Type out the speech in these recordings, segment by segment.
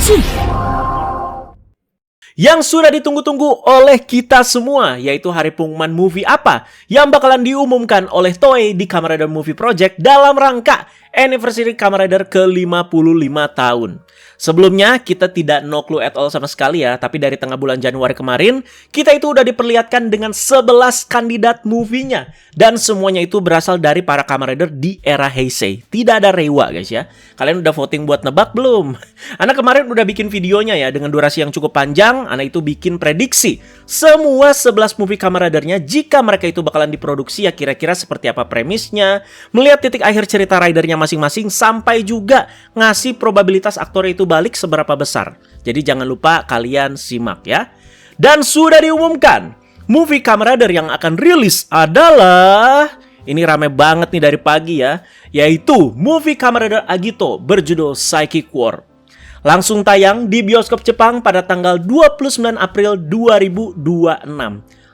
Evolusi yang sudah ditunggu-tunggu oleh kita semua, yaitu hari pengumuman movie apa yang bakalan diumumkan oleh Toei di Kamen Rider Movie Project dalam rangka anniversary Kamen Rider ke-55 tahun. Sebelumnya kita tidak no clue at all sama sekali ya, tapi dari tengah bulan Januari kemarin kita itu udah diperlihatkan dengan 11 kandidat movie-nya, dan semuanya itu berasal dari para Kamen Rider di era Heisei. Tidak ada Reiwa guys ya. Kalian udah voting buat nebak belum? Anak kemarin udah bikin videonya ya dengan durasi yang cukup panjang. Anak itu bikin prediksi semua 11 movie Kamen Rider-nya jika mereka itu bakalan diproduksi ya kira-kira seperti apa premisnya, melihat titik akhir cerita ridernya masing-masing, sampai juga ngasih probabilitas aktornya itu balik seberapa besar. Jadi jangan lupa kalian simak ya. Dan sudah diumumkan, movie Kamen Rider yang akan rilis adalah, ini rame banget nih dari pagi ya, yaitu movie Kamen Rider Agito berjudul Psychic War. Langsung tayang di bioskop Jepang pada tanggal 29 April 2026.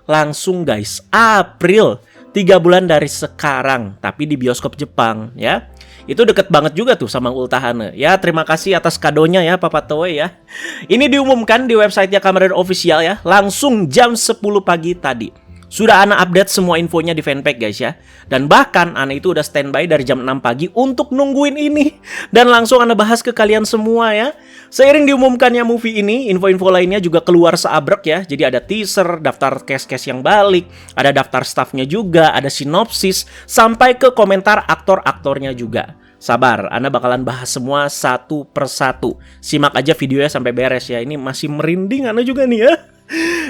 Langsung guys, April, 3 bulan dari sekarang, tapi di bioskop Jepang ya. Itu deket banget juga tuh sama Ultahane. Ya, terima kasih atas kadonya ya Papa Toei ya. Ini diumumkan di websitenya Kamen Rider Official ya, langsung jam 10 pagi tadi. Sudah Ana update semua infonya di fanpage guys ya. Dan bahkan Ana itu udah standby dari jam 6 pagi untuk nungguin ini. Dan langsung Ana bahas ke kalian semua ya. Seiring diumumkannya movie ini, info-info lainnya juga keluar seabrek ya. Jadi ada teaser, daftar cast-cast yang balik, ada daftar staffnya juga, ada sinopsis, sampai ke komentar aktor-aktornya juga. Sabar, Ana bakalan bahas semua satu persatu. Simak aja videonya sampai beres ya. Ini masih merinding Ana juga nih ya.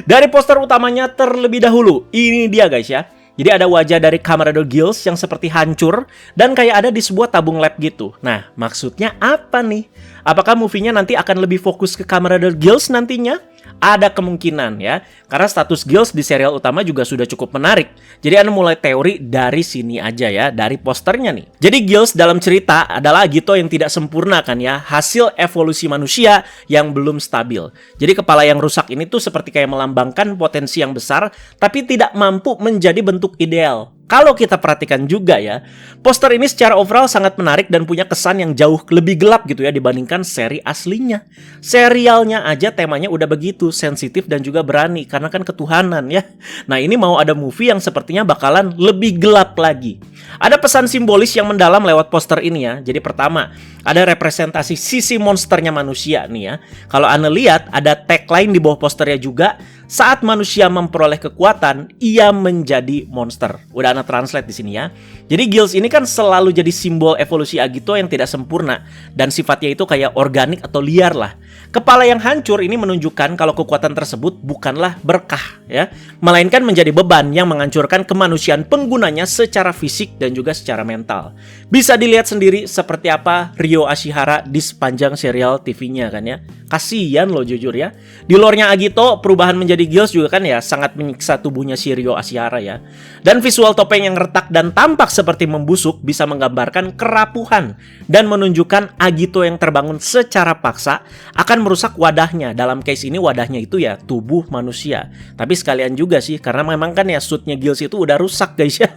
Dari poster utamanya terlebih dahulu, ini dia guys ya. Jadi ada wajah dari Kamen Rider Gills yang seperti hancur dan kayak ada di sebuah tabung lab gitu. Nah, maksudnya apa nih? Apakah movie-nya nanti akan lebih fokus ke Kamen Rider Gills nantinya? Ada kemungkinan ya, karena status Gills di serial utama juga sudah cukup menarik. Jadi Anda mulai teori dari sini aja ya, dari posternya nih. Jadi Gills dalam cerita adalah Agito yang tidak sempurna kan ya, hasil evolusi manusia yang belum stabil. Jadi kepala yang rusak ini tuh seperti kayak melambangkan potensi yang besar, tapi tidak mampu menjadi bentuk ideal. Kalau kita perhatikan juga ya, poster ini secara overall sangat menarik dan punya kesan yang jauh lebih gelap gitu ya dibandingkan seri aslinya. Serialnya aja temanya udah begitu, sensitif dan juga berani karena kan ketuhanan ya. Nah ini mau ada movie yang sepertinya bakalan lebih gelap lagi. Ada pesan simbolis yang mendalam lewat poster ini ya. Jadi pertama, ada representasi sisi monsternya manusia nih ya. Kalau Anda lihat ada tagline di bawah posternya juga, saat manusia memperoleh kekuatan, ia menjadi monster. Udah Ana translate di sini ya. Jadi Gills ini kan selalu jadi simbol evolusi Agito yang tidak sempurna dan sifatnya itu kayak organik atau liar lah. Kepala yang hancur ini menunjukkan kalau kekuatan tersebut bukanlah berkah ya, melainkan menjadi beban yang menghancurkan kemanusiaan penggunanya secara fisik dan juga secara mental. Bisa dilihat sendiri seperti apa Ryo Ashihara di sepanjang serial TV-nya kan ya. Kasian loh jujur ya. Di lore-nya Agito, perubahan menjadi Gills juga kan ya sangat menyiksa tubuhnya si Ryo Ashihara ya. Dan visual topeng yang retak dan tampak seperti membusuk bisa menggambarkan kerapuhan dan menunjukkan Agito yang terbangun secara paksa akan merusak wadahnya. Dalam case ini wadahnya itu ya tubuh manusia. Tapi sekalian juga sih karena memang kan ya suitnya Gills itu udah rusak guys ya.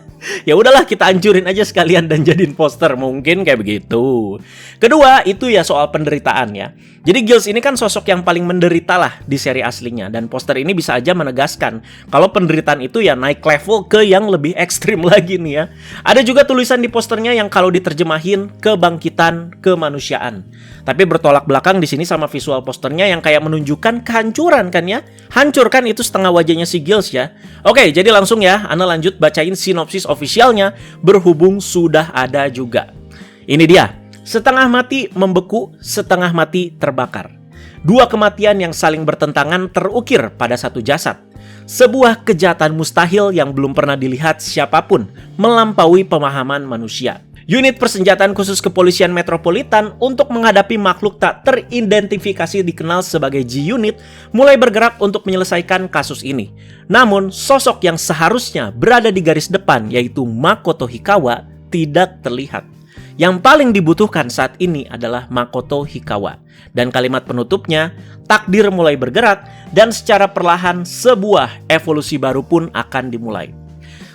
Ya udahlah kita hancurin aja sekalian dan jadiin poster, mungkin kayak begitu. Kedua itu ya soal penderitaan ya. Jadi Gills ini kan sosok yang paling menderita lah di seri aslinya, dan poster ini bisa aja menegaskan kalau penderitaan itu ya naik level ke yang lebih ekstrim lagi nih ya. Ada juga tulisan di posternya yang kalau diterjemahin kebangkitan kemanusiaan. Tapi bertolak belakang di sini sama visual posternya yang kayak menunjukkan kehancuran kan ya. Hancurkan itu setengah wajahnya si Gills ya. Oke, jadi langsung ya Ana lanjut bacain sinopsis officialnya berhubung sudah ada juga. Ini dia. Setengah mati membeku, setengah mati terbakar. Dua kematian yang saling bertentangan terukir pada satu jasad. Sebuah kejahatan mustahil yang belum pernah dilihat siapapun, melampaui pemahaman manusia. Unit persenjataan khusus kepolisian metropolitan untuk menghadapi makhluk tak teridentifikasi dikenal sebagai G-Unit mulai bergerak untuk menyelesaikan kasus ini. Namun, sosok yang seharusnya berada di garis depan yaitu Makoto Hikawa tidak terlihat. Yang paling dibutuhkan saat ini adalah Makoto Hikawa. Dan kalimat penutupnya, takdir mulai bergerak dan secara perlahan sebuah evolusi baru pun akan dimulai.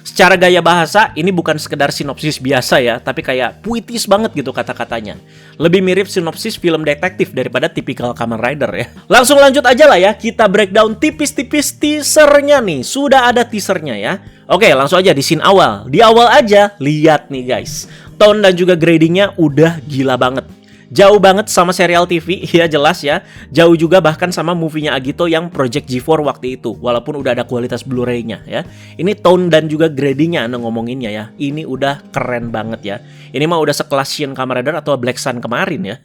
Secara gaya bahasa, ini bukan sekedar sinopsis biasa ya, tapi kayak puitis banget gitu kata-katanya. Lebih mirip sinopsis film detektif daripada tipikal Kamen Rider ya. Langsung lanjut aja lah ya, kita breakdown tipis-tipis teasernya nih. Sudah ada teasernya ya. Oke, langsung aja di scene awal. Di awal aja, lihat nih guys. Tone dan juga gradingnya udah gila banget. Jauh banget sama serial TV, ya jelas ya. Jauh juga bahkan sama movie-nya Agito yang Project G4 waktu itu. Walaupun udah ada kualitas Blu-ray-nya ya. Ini tone dan juga gradingnya Anda ngomonginnya ya. Ini udah keren banget ya. Ini mah udah sekelas Shin Kamen Rider atau Black Sun kemarin ya.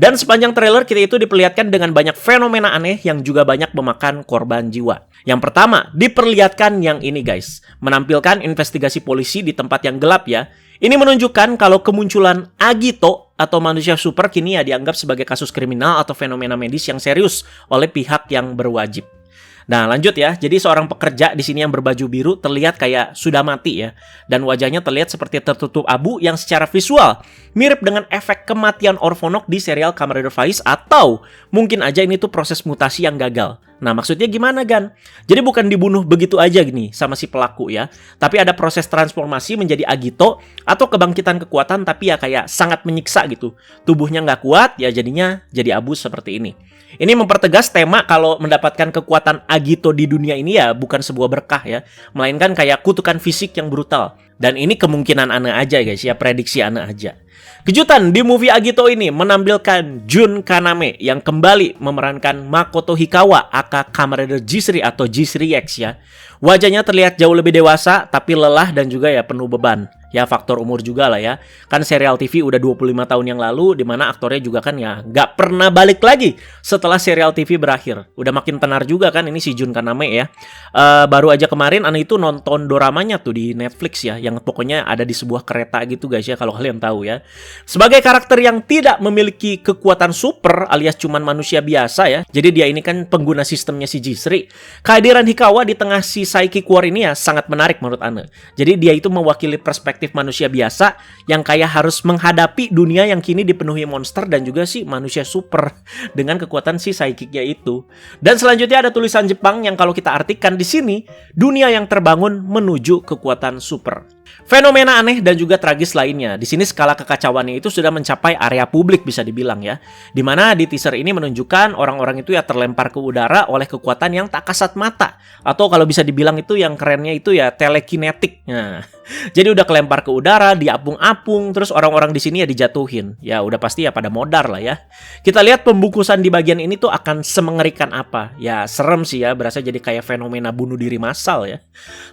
Dan sepanjang trailer kita itu diperlihatkan dengan banyak fenomena aneh yang juga banyak memakan korban jiwa. Yang pertama, diperlihatkan yang ini guys. Menampilkan investigasi polisi di tempat yang gelap ya. Ini menunjukkan kalau kemunculan Agito atau manusia super kini ya dianggap sebagai kasus kriminal atau fenomena medis yang serius oleh pihak yang berwajib. Nah, lanjut ya. Jadi seorang pekerja di sini yang berbaju biru terlihat kayak sudah mati ya. Dan wajahnya terlihat seperti tertutup abu yang secara visual mirip dengan efek kematian Orphonok di serial Kamen Rider Faiz, atau mungkin aja ini tuh proses mutasi yang gagal. Nah, maksudnya gimana, Gan? Jadi bukan dibunuh begitu aja gini sama si pelaku ya. Tapi ada proses transformasi menjadi Agito atau kebangkitan kekuatan, tapi ya kayak sangat menyiksa gitu. Tubuhnya nggak kuat, ya jadinya jadi abu seperti ini. Ini mempertegas tema kalau mendapatkan kekuatan Agito di dunia ini ya bukan sebuah berkah ya. Melainkan kayak kutukan fisik yang brutal. Dan ini kemungkinan Ana aja guys ya, prediksi Ana aja. Kejutan di movie Agito ini menampilkan Jun Kaname yang kembali memerankan Makoto Hikawa aka Kamen Rider G3 atau G3X ya. Wajahnya terlihat jauh lebih dewasa tapi lelah dan juga ya penuh beban. Ya faktor umur juga lah ya. Kan serial TV udah 25 tahun yang lalu, dimana aktornya juga kan ya nggak pernah balik lagi setelah serial TV berakhir. Udah makin tenar juga kan ini si Jun Kaname ya. Baru aja kemarin Ana itu nonton doramanya tuh di Netflix ya, yang pokoknya ada di sebuah kereta gitu guys ya, kalau kalian tahu ya. Sebagai karakter yang tidak memiliki kekuatan super alias cuman manusia biasa ya, jadi dia ini kan pengguna sistemnya si G3. Kehadiran Hikawa di tengah si Psychic War ini ya sangat menarik menurut Ana. Jadi dia itu mewakili perspektif manusia biasa yang kayak harus menghadapi dunia yang kini dipenuhi monster dan juga si manusia super dengan kekuatan si Psychic-nya itu. Dan selanjutnya ada tulisan Jepang yang kalau kita artikan di sini, dunia yang terbangun menuju kekuatan super. Fenomena aneh dan juga tragis lainnya. Di sini skala kekacauannya itu sudah mencapai area publik bisa dibilang ya. Dimana di teaser ini menunjukkan orang-orang itu ya terlempar ke udara oleh kekuatan yang tak kasat mata. Atau kalau bisa dibilang itu yang kerennya itu ya telekinetik. Nah, jadi udah kelempar ke udara, diapung-apung, terus orang-orang di sini ya dijatuhin. Ya udah pasti ya pada modar lah ya. Kita lihat pembungkusan di bagian ini tuh akan semengerikan apa. Ya serem sih ya, berasa jadi kayak fenomena bunuh diri massal ya.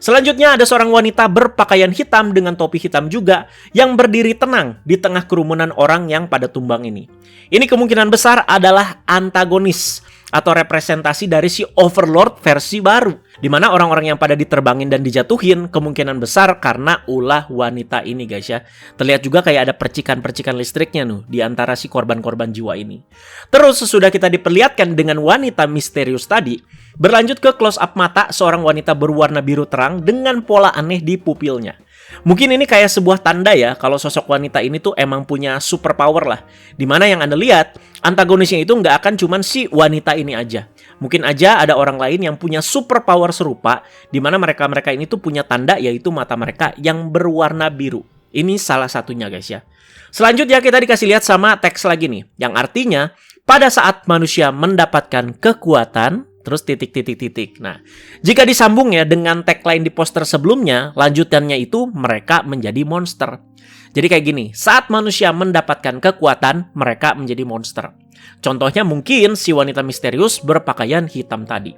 Selanjutnya ada seorang wanita berpakaian hitam dengan topi hitam juga yang berdiri tenang di tengah kerumunan orang yang pada tumbang ini. Ini kemungkinan besar adalah antagonis atau representasi dari si Overlord versi baru, di mana orang-orang yang pada diterbangin dan dijatuhin kemungkinan besar karena ulah wanita ini guys ya. Terlihat juga kayak ada percikan-percikan listriknya di antara si korban-korban jiwa ini. Terus sesudah kita diperlihatkan dengan wanita misterius tadi, berlanjut ke close up mata seorang wanita berwarna biru terang dengan pola aneh di pupilnya. Mungkin ini kayak sebuah tanda ya kalau sosok wanita ini tuh emang punya super power lah. Dimana yang Anda lihat, antagonisnya itu nggak akan cuman si wanita ini aja. Mungkin aja ada orang lain yang punya super power serupa, dimana mereka-mereka ini tuh punya tanda yaitu mata mereka yang berwarna biru. Ini salah satunya guys ya. Selanjutnya kita dikasih lihat sama teks lagi nih, yang artinya pada saat manusia mendapatkan kekuatan, terus titik. Nah, jika disambung ya dengan tagline di poster sebelumnya, lanjutannya itu mereka menjadi monster. Jadi kayak gini, saat manusia mendapatkan kekuatan, mereka menjadi monster. Contohnya mungkin si wanita misterius berpakaian hitam tadi.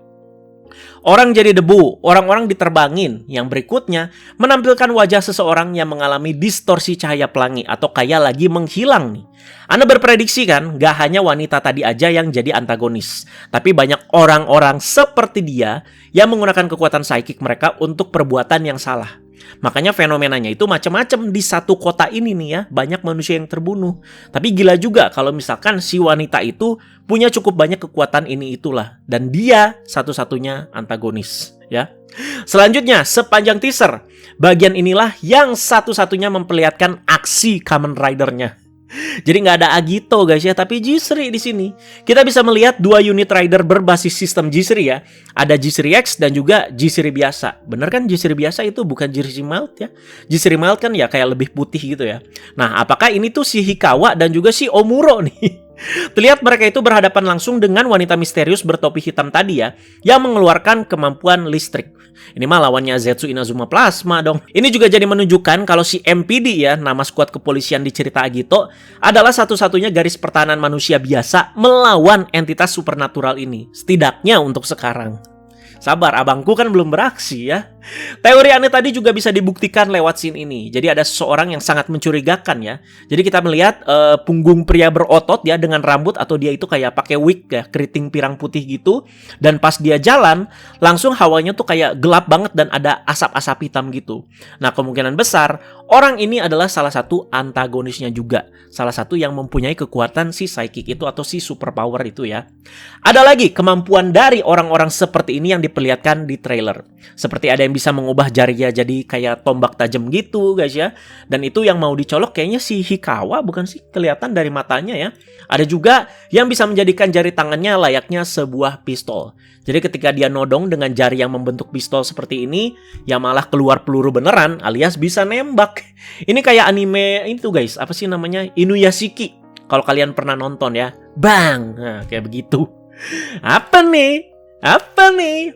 Orang jadi debu, orang-orang diterbangin. Yang berikutnya menampilkan wajah seseorang yang mengalami distorsi cahaya pelangi atau kayak lagi menghilang nih. Anda berprediksi kan, gak hanya wanita tadi aja yang jadi antagonis, tapi banyak orang-orang seperti dia yang menggunakan kekuatan psychic mereka untuk perbuatan yang salah. Makanya fenomenanya itu macam-macam di satu kota ini nih ya, banyak manusia yang terbunuh. Tapi gila juga kalau misalkan si wanita itu punya cukup banyak kekuatan ini itulah, dan dia satu-satunya antagonis ya. Selanjutnya, sepanjang teaser, bagian inilah yang satu-satunya memperlihatkan aksi Kamen Rider-nya. Jadi nggak ada Agito guys ya, tapi J3 di sini. Kita bisa melihat dua unit rider berbasis sistem J3 ya. Ada J3X dan juga J3 biasa. Bener kan J3 biasa itu bukan J3 Mild ya. J3 Mild kan ya kayak lebih putih gitu ya. Nah, apakah ini tuh si Hikawa dan juga si Omuro nih? Terlihat mereka itu berhadapan langsung dengan wanita misterius bertopi hitam tadi ya, yang mengeluarkan kemampuan listrik. Ini mah lawannya Zetsu Inazuma Plasma dong. Ini juga jadi menunjukkan kalau si MPD ya, nama skuad kepolisian di cerita Agito, adalah satu-satunya garis pertahanan manusia biasa melawan entitas supernatural ini. Setidaknya untuk sekarang. Sabar, abangku kan belum beraksi ya. Teori aneh tadi juga bisa dibuktikan lewat scene ini. Jadi ada seseorang yang sangat mencurigakan ya. Jadi kita melihat punggung pria berotot ya dengan rambut atau dia itu kayak pakai wig ya, keriting pirang putih gitu. Dan pas dia jalan, langsung hawanya tuh kayak gelap banget dan ada asap-asap hitam gitu. Nah, kemungkinan besar orang ini adalah salah satu antagonisnya juga. Salah satu yang mempunyai kekuatan si psychic itu atau si superpower itu ya. Ada lagi kemampuan dari orang-orang seperti ini yang diperlihatkan di trailer. Seperti ada yang bisa mengubah jarinya jadi kayak tombak tajam gitu guys ya. Dan itu yang mau dicolok kayaknya si Hikawa bukan sih? Kelihatan dari matanya ya. Ada juga yang bisa menjadikan jari tangannya layaknya sebuah pistol. Jadi ketika dia nodong dengan jari yang membentuk pistol seperti ini, ya malah keluar peluru beneran alias bisa nembak. Ini kayak anime itu guys, apa sih namanya? Inuyashiki. Kalau kalian pernah nonton ya. Bang! Nah, kayak begitu. Apa nih?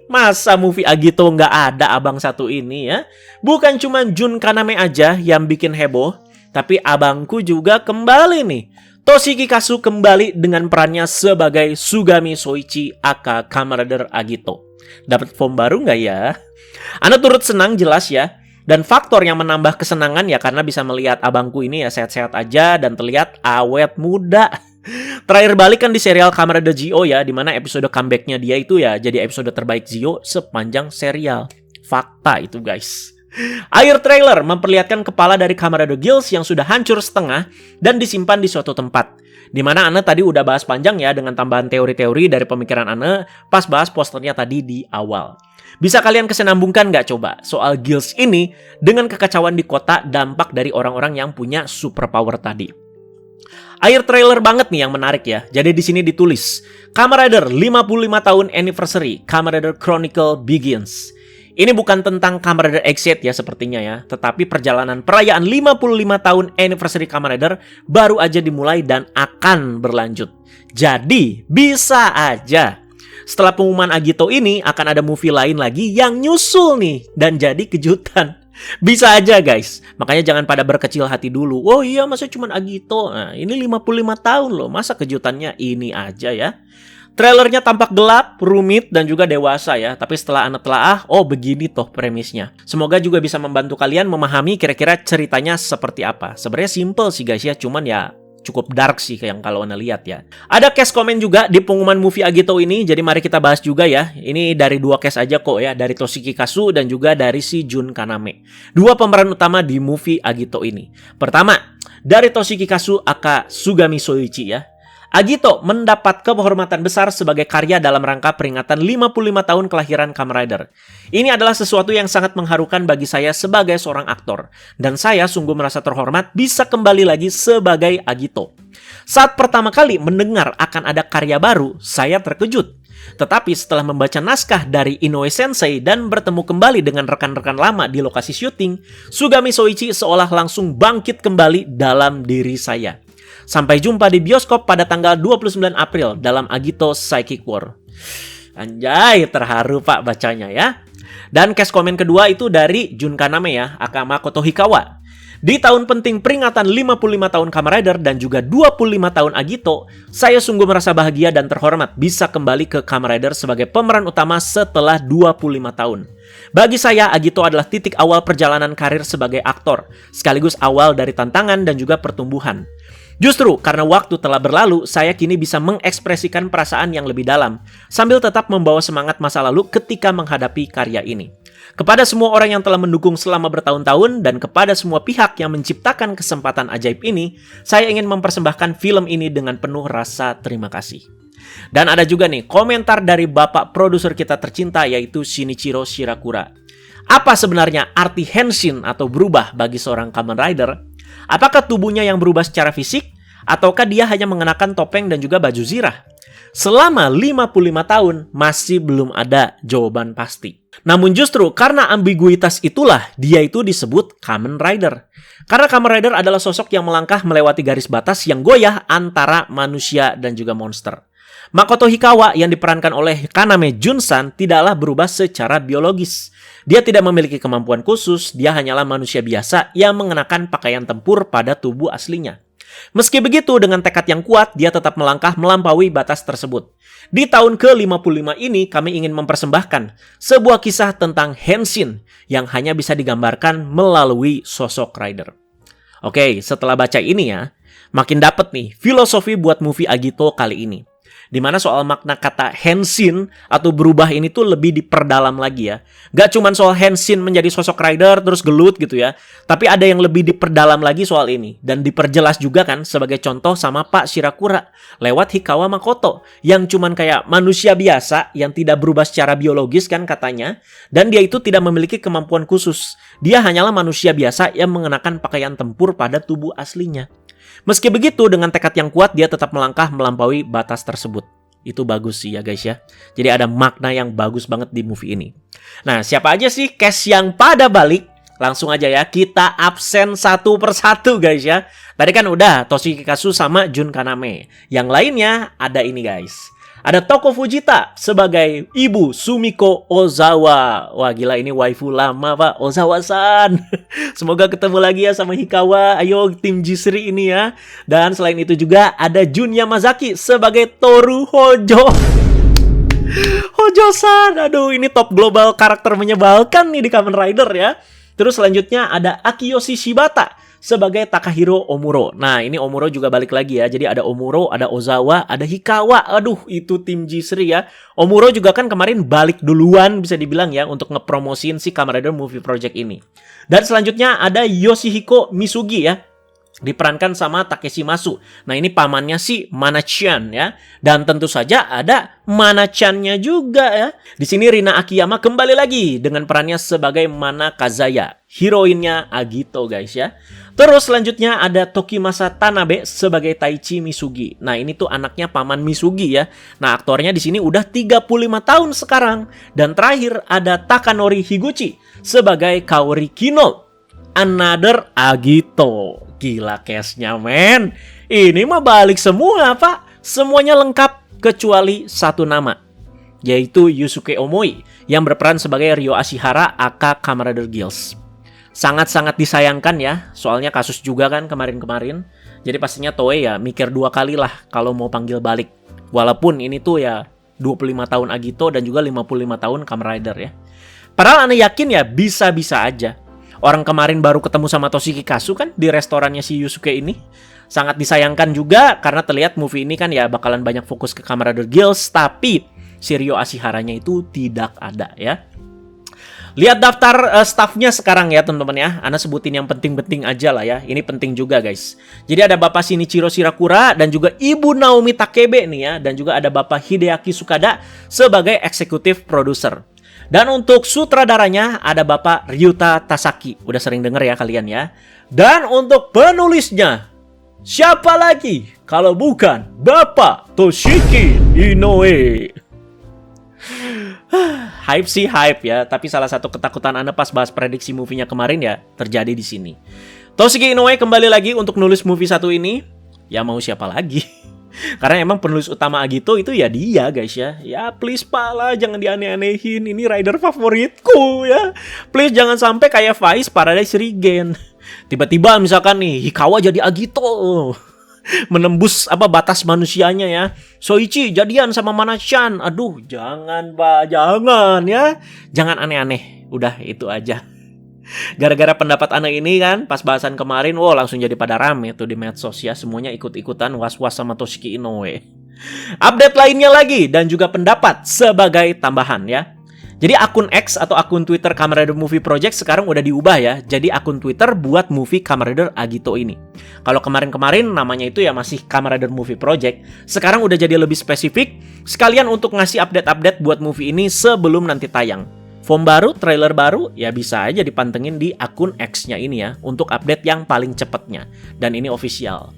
Masa movie Agito nggak ada abang satu ini ya? Bukan cuma Jun Kaname aja yang bikin heboh, tapi abangku juga kembali nih. Toshiki Kazu kembali dengan perannya sebagai Sugami Soichi aka Kamen Rider Agito. Dapat form baru nggak ya? Anda turut senang jelas ya. Dan faktor yang menambah kesenangan ya karena bisa melihat abangku ini ya sehat-sehat aja dan terlihat awet muda. Terakhir balik kan di serial Kamen Rider Zi-O ya, dimana episode comebacknya dia itu ya jadi episode terbaik Zi-O sepanjang serial. Fakta itu guys. Akhir trailer memperlihatkan kepala dari Kamen Rider Guilds yang sudah hancur setengah dan disimpan di suatu tempat. Dimana Ane tadi udah bahas panjang ya dengan tambahan teori-teori dari pemikiran Ane pas bahas posternya tadi di awal. Bisa kalian kesenambungkan nggak coba soal Guilds ini dengan kekacauan di kota dampak dari orang-orang yang punya superpower tadi? Akhir trailer banget nih yang menarik ya. Jadi di sini ditulis Kamen Rider 55 tahun anniversary, Kamen Rider Chronicle begins. Ini bukan tentang Kamen Rider Exit ya sepertinya ya, tetapi perjalanan perayaan 55 tahun anniversary Kamen Rider baru aja dimulai dan akan berlanjut. Jadi bisa aja setelah pengumuman Agito ini akan ada movie lain lagi yang nyusul nih dan jadi kejutan. Bisa aja guys. Makanya jangan pada berkecil hati dulu. Oh iya masa cuma Agito. Nah, ini 55 tahun loh. Masa kejutannya ini aja ya. Trailernya tampak gelap, rumit, dan juga dewasa ya. Tapi setelah Anda telaah, oh begini toh premisnya. Semoga juga bisa membantu kalian memahami kira-kira ceritanya seperti apa. Sebenarnya simple sih guys ya, cuman ya cukup dark sih yang kalau Anda lihat ya. Ada cast komen juga di pengumuman movie Agito ini, jadi mari kita bahas juga ya. Ini dari dua cast aja kok ya, dari Toshiki Kazu dan juga dari si Jun Kaname. Dua pemeran utama di movie Agito ini. Pertama, dari Toshiki Kazu aka Sugami Soichi ya. Agito mendapat kehormatan besar sebagai karya dalam rangka peringatan 55 tahun kelahiran Kamen Rider. Ini adalah sesuatu yang sangat mengharukan bagi saya sebagai seorang aktor. Dan saya sungguh merasa terhormat bisa kembali lagi sebagai Agito. Saat pertama kali mendengar akan ada karya baru, saya terkejut. Tetapi setelah membaca naskah dari Inoue Sensei dan bertemu kembali dengan rekan-rekan lama di lokasi syuting, Sugami Soichi seolah langsung bangkit kembali dalam diri saya. Sampai jumpa di bioskop pada tanggal 29 April dalam Agito Psychic War. Anjay, terharu pak bacanya ya. Dan cast komen kedua itu dari Jun Kaname ya, aka Makoto Hikawa. Di tahun penting peringatan 55 tahun Kamen Rider dan juga 25 tahun Agito, saya sungguh merasa bahagia dan terhormat bisa kembali ke Kamen Rider sebagai pemeran utama setelah 25 tahun. Bagi saya, Agito adalah titik awal perjalanan karir sebagai aktor, sekaligus awal dari tantangan dan juga pertumbuhan. Justru karena waktu telah berlalu, saya kini bisa mengekspresikan perasaan yang lebih dalam, sambil tetap membawa semangat masa lalu ketika menghadapi karya ini. Kepada semua orang yang telah mendukung selama bertahun-tahun, dan kepada semua pihak yang menciptakan kesempatan ajaib ini, saya ingin mempersembahkan film ini dengan penuh rasa terima kasih. Dan ada juga nih, komentar dari bapak produser kita tercinta, yaitu Shinichiro Shirakura. Apa sebenarnya arti henshin atau berubah bagi seorang Kamen Rider? Apakah tubuhnya yang berubah secara fisik? Ataukah dia hanya mengenakan topeng dan juga baju zirah? Selama 55 tahun, masih belum ada jawaban pasti. Namun justru karena ambiguitas itulah, dia itu disebut Kamen Rider. Karena Kamen Rider adalah sosok yang melangkah melewati garis batas yang goyah antara manusia dan juga monster. Makoto Hikawa yang diperankan oleh Kaname Junsan tidaklah berubah secara biologis. Dia tidak memiliki kemampuan khusus, dia hanyalah manusia biasa yang mengenakan pakaian tempur pada tubuh aslinya. Meski begitu, dengan tekad yang kuat, dia tetap melangkah melampaui batas tersebut. Di tahun ke-55 ini, kami ingin mempersembahkan sebuah kisah tentang Henshin yang hanya bisa digambarkan melalui sosok rider. Oke, setelah baca ini ya, makin dapet nih filosofi buat movie Agito kali ini. Dimana soal makna kata Henshin atau berubah ini tuh lebih diperdalam lagi ya. Gak cuman soal Henshin menjadi sosok rider terus gelut gitu ya. Tapi ada yang lebih diperdalam lagi soal ini. Dan diperjelas juga kan sebagai contoh sama Pak Shirakura lewat Hikawa Makoto. Yang cuman kayak manusia biasa yang tidak berubah secara biologis kan katanya. Dan dia itu tidak memiliki kemampuan khusus. Dia hanyalah manusia biasa yang mengenakan pakaian tempur pada tubuh aslinya. Meski begitu, dengan tekad yang kuat, dia tetap melangkah melampaui batas tersebut. Itu bagus sih ya guys ya. Jadi ada makna yang bagus banget di movie ini. Nah, siapa aja sih cast yang pada balik? Langsung aja ya, kita absen satu persatu guys ya. Tadi kan udah Toshiki Kasu sama Jun Kaname. Yang lainnya ada ini guys. Ada Toko Fujita sebagai Ibu Sumiko Ozawa. Wah gila, ini waifu lama pak, Ozawa-san. Semoga ketemu lagi ya sama Hikawa. Ayo tim G3 ini ya. Dan selain itu juga ada Jun Yamazaki sebagai Toru Hojo. Hojo-san, aduh ini top global karakter menyebalkan nih di Kamen Rider ya. Terus selanjutnya ada Akiyoshi Shibata sebagai Takahiro Omuro. Nah, ini Omuro juga balik lagi ya. Jadi ada Omuro, ada Ozawa, ada Hikawa. Aduh, itu tim G3 ya. Omuro juga kan kemarin balik duluan bisa dibilang ya untuk ngepromosin si Kamen Rider Movie Project ini. Dan selanjutnya ada Yoshihiko Misugi ya. Diperankan sama Takeshi Masu. Nah, ini pamannya si Mana-chan ya. Dan tentu saja ada Mana-channya juga ya. Di sini Rina Akiyama kembali lagi dengan perannya sebagai Mana Kazaya, heroinnya Agito guys ya. Terus selanjutnya ada Tokimasa Tanabe sebagai Taichi Misugi. Nah, ini tuh anaknya paman Misugi ya. Nah, aktornya di sini udah 35 tahun sekarang. Dan terakhir ada Takanori Higuchi sebagai Kaori Kino, another Agito. Gila cast-nya men. Ini mah balik semua pak. Semuanya lengkap kecuali satu nama, yaitu Yusuke Omoi yang berperan sebagai Ryo Ashihara aka Kamen Rider Girls. Sangat-sangat disayangkan ya. Soalnya kasus juga kan kemarin-kemarin. Jadi pastinya Toei ya mikir dua kali lah kalau mau panggil balik. Walaupun ini tuh ya 25 tahun Agito dan juga 55 tahun Kamen Rider ya. Padahal aneh yakin ya bisa-bisa aja. Orang kemarin baru ketemu sama Toshiki Kasu kan di restorannya si Yusuke ini. Sangat disayangkan juga karena terlihat movie ini kan ya bakalan banyak fokus ke Kamen Rider Girls. Tapi si Ryo Ashiharanya itu tidak ada ya. Lihat daftar staffnya sekarang ya teman-teman ya. Ana sebutin yang penting-penting aja lah ya. Ini penting juga guys. Jadi ada Bapak Shinichiro Shirakura dan juga Ibu Naomi Takebe nih ya. Dan juga ada Bapak Hideaki Sukada sebagai eksekutif produser. Dan untuk sutradaranya ada Bapak Ryuta Tasaki. Udah sering denger ya kalian ya. Dan untuk penulisnya, siapa lagi kalau bukan Bapak Toshiki Inoue. Hype sih hype ya, tapi salah satu ketakutan Anda pas bahas prediksi movie-nya kemarin ya terjadi di sini. Toshiki Inoue kembali lagi untuk nulis movie satu ini. Ya mau siapa lagi? Karena emang penulis utama Agito itu ya dia guys ya. Ya please pala jangan dianeh-anehin. Ini rider favoritku ya. Please jangan sampai kayak Vice Paradise Regen. Tiba-tiba misalkan nih Hikawa jadi Agito. Menembus batas manusianya ya. Soichi jadian sama Mana-chan. Aduh, jangan Pak, jangan ya. Jangan aneh-aneh. Udah itu aja. Gara-gara pendapat anak ini kan pas bahasan kemarin, langsung jadi pada rame tuh di medsos ya. Semuanya ikut-ikutan was-was sama Toshiki Inoue. Update lainnya lagi dan juga pendapat sebagai tambahan ya. Jadi akun X atau akun Twitter Kamen Rider Movie Project sekarang udah diubah ya. Jadi akun Twitter buat movie Kamen Rider Agito ini. Kalau kemarin-kemarin namanya itu ya masih Kamen Rider Movie Project. Sekarang udah jadi lebih spesifik. Sekalian untuk ngasih update-update buat movie ini sebelum nanti tayang. Form baru, trailer baru, ya bisa aja dipantengin di akun X-nya ini ya. Untuk update yang paling cepatnya. Dan ini official.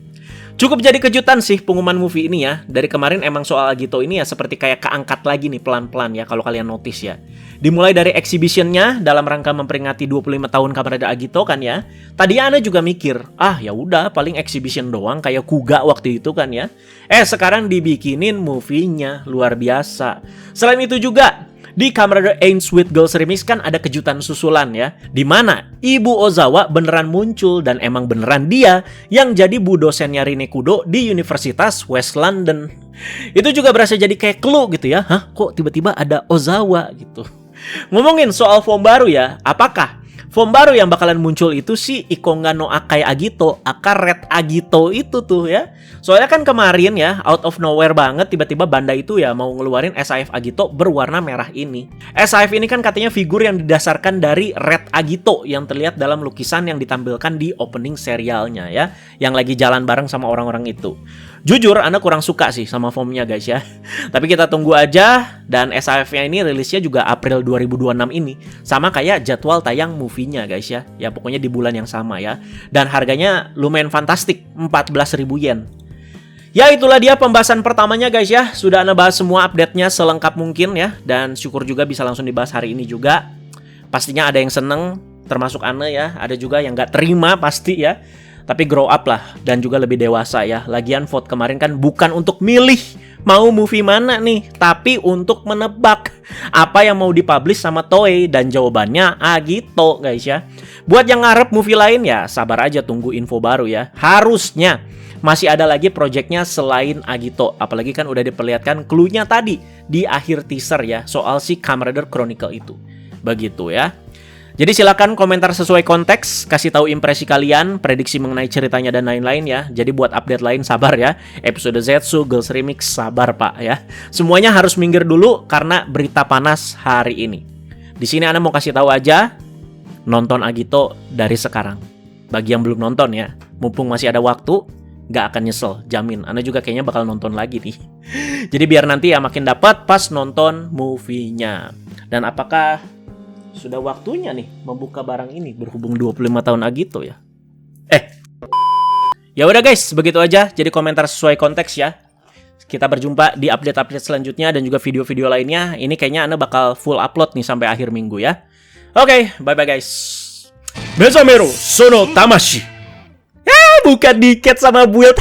Cukup jadi kejutan sih pengumuman movie ini ya. Dari kemarin emang soal Agito ini ya seperti kayak keangkat lagi nih pelan-pelan ya kalau kalian notice ya. Dimulai dari exhibitionnya dalam rangka memperingati 25 tahun Kamen Rider Agito kan ya. Tadinya Ana juga mikir, ya udah paling exhibition doang kayak Kuga waktu itu kan ya. Sekarang dibikinin movie-nya, luar biasa. Selain itu juga di Kamen Rider Ain't Sweet Girls Remix kan ada kejutan susulan ya, di mana Ibu Ozawa beneran muncul dan emang beneran dia yang jadi bu dosennya Rine Kudo di Universitas West London. Itu juga berasa jadi kayak clue gitu ya, kok tiba-tiba ada Ozawa gitu. Ngomongin soal form baru ya, apakah form baru yang bakalan muncul itu si Ikonga no Akai Agito, aka Red Agito itu tuh ya. Soalnya kan kemarin ya, out of nowhere banget tiba-tiba Bandai itu ya mau ngeluarin SAF Agito berwarna merah ini. SAF ini kan katanya figur yang didasarkan dari Red Agito yang terlihat dalam lukisan yang ditampilkan di opening serialnya ya, yang lagi jalan bareng sama orang-orang itu. Jujur, Anda kurang suka sih sama formnya guys ya. Tapi kita tunggu aja, dan SAF-nya ini rilisnya juga April 2026 ini. Sama kayak jadwal tayang movie-nya guys ya. Ya pokoknya di bulan yang sama ya. Dan harganya lumayan fantastik, 14.000 yen. Ya itulah dia pembahasan pertamanya guys ya. Sudah Anda bahas semua update-nya selengkap mungkin ya. Dan syukur juga bisa langsung dibahas hari ini juga. Pastinya ada yang seneng, termasuk Anda ya. Ada juga yang gak terima pasti ya. Tapi grow up lah, dan juga lebih dewasa ya. Lagian vote kemarin kan bukan untuk milih mau movie mana nih, tapi untuk menebak apa yang mau dipublish sama Toei. Dan jawabannya Agito guys ya. Buat yang ngarep movie lain ya, sabar aja tunggu info baru ya. Harusnya masih ada lagi projectnya selain Agito. Apalagi kan udah diperlihatkan clue-nya tadi di akhir teaser ya, soal si Kamen Rider Chronicle itu. Begitu ya. Jadi silakan komentar sesuai konteks, kasih tahu impresi kalian, prediksi mengenai ceritanya dan lain-lain ya. Jadi buat update lain sabar ya. Episode Zetsu, Girls Remix, sabar Pak ya. Semuanya harus minggir dulu karena berita panas hari ini. Di sini Ana mau kasih tahu aja, nonton Agito dari sekarang. Bagi yang belum nonton ya, mumpung masih ada waktu, nggak akan nyesel, jamin. Ana juga kayaknya bakal nonton lagi nih. Jadi biar nanti ya makin dapat pas nonton movie-nya. Dan apakah sudah waktunya nih membuka barang ini berhubung 25 tahun Agito ya. Ya udah guys, begitu aja. Jadi komentar sesuai konteks ya. Kita berjumpa di update-update selanjutnya dan juga video-video lainnya. Ini kayaknya Ana bakal full upload nih sampai akhir minggu ya. Oke, bye-bye guys. Mezamero Sono Tamashi. Bukan diket sama build.